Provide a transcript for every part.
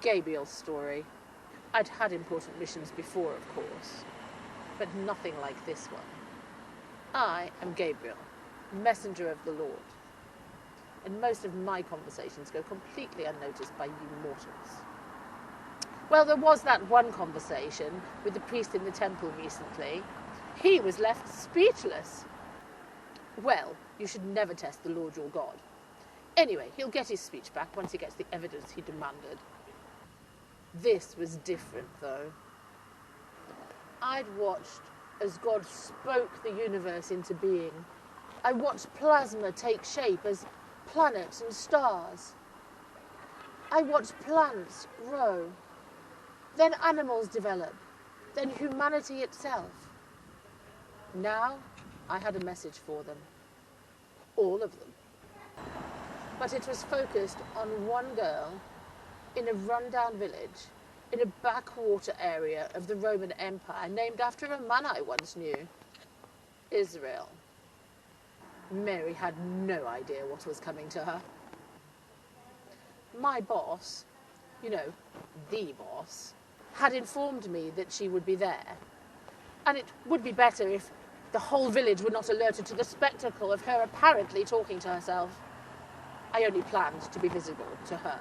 Gabriel's story. I'd had important missions before, of course, but nothing like this one. I am Gabriel, messenger of the Lord, and most of my conversations go completely unnoticed by you mortals. Well, there was that one conversation with the priest in the temple recently. He was left speechless. Well, you should never test the Lord your God. Anyway, he'll get his speech back once he gets the evidence he demanded. This was different, though. I'd watched as God spoke the universe into being. I watched plasma take shape as planets and stars. I watched plants grow, then animals develop, then humanity itself. Now I had a message for them. All of them. But it was focused on one girl in a rundown village in a backwater area of the Roman Empire named after a man I once knew, Israel. Mary had no idea what was coming to her. My boss, you know, the boss, had informed me that she would be there, and it would be better if the whole village were not alerted to the spectacle of her apparently talking to herself. I only planned to be visible to her.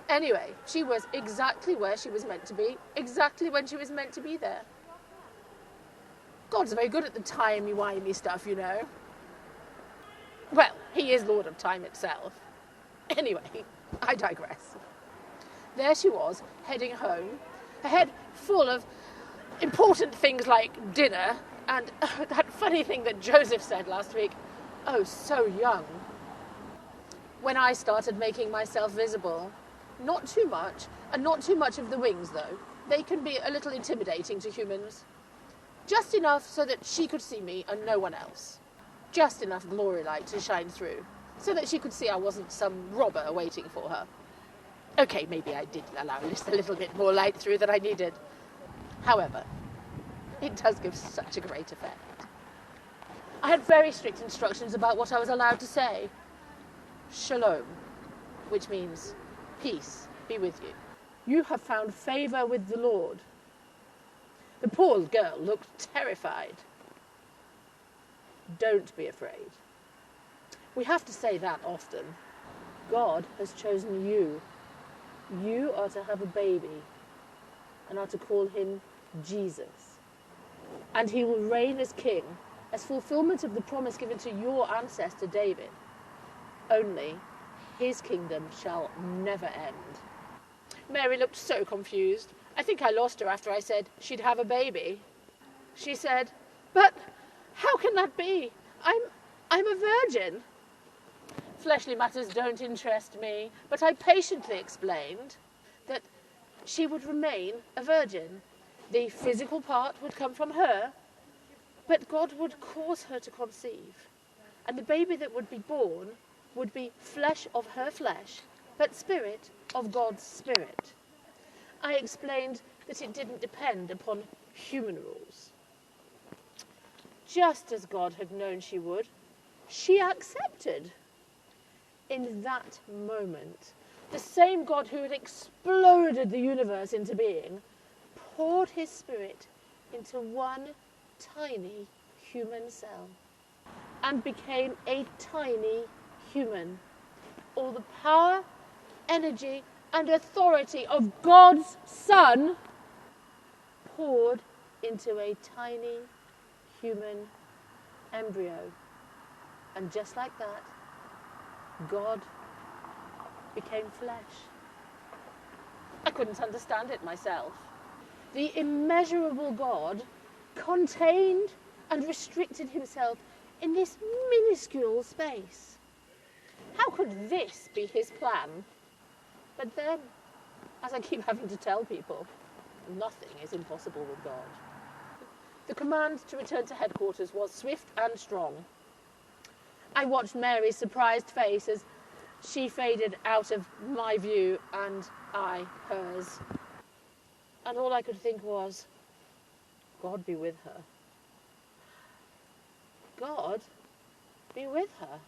Anyway, she was exactly where she was meant to be, exactly when she was meant to be there. God's very good at the timey-wimey stuff, you know. Well, he is Lord of Time itself. Anyway, I digress. There she was, heading home, her head full of important things like dinner and that funny thing that Joseph said last week. Oh, so young. When I started making myself visible, not too much, and not too much of the wings, though. They can be a little intimidating to humans. Just enough so that she could see me and no one else. Just enough glory light to shine through, so that she could see I wasn't some robber waiting for her. Okay, maybe I did allow just a little bit more light through than I needed. However, it does give such a great effect. I had very strict instructions about what I was allowed to say. Shalom, which means peace be with you. You have found favour with the Lord. The poor girl looked terrified. Don't be afraid. We have to say that often. God has chosen you. You are to have a baby and are to call him Jesus. And he will reign as king, as fulfillment of the promise given to your ancestor David. Only his kingdom shall never end. Mary looked so confused. I think I lost her after I said she'd have a baby. She said, "But how can that be? I'm a virgin." Fleshly matters don't interest me, but I patiently explained that she would remain a virgin. The physical part would come from her, but God would cause her to conceive. And the baby that would be born would be flesh of her flesh, but spirit of God's spirit. I explained that it didn't depend upon human rules. Just as God had known she would, she accepted. In that moment, the same God who had exploded the universe into being poured his spirit into one tiny human cell and became a tiny human. All the power, energy, and authority of God's Son poured into a tiny human embryo. And just like that, God became flesh. I couldn't understand it myself. The immeasurable God contained and restricted himself in this minuscule space. How could this be his plan? But then, as I keep having to tell people, nothing is impossible with God. The command to return to headquarters was swift and strong. I watched Mary's surprised face as she faded out of my view and I hers. And all I could think was, God be with her. God be with her.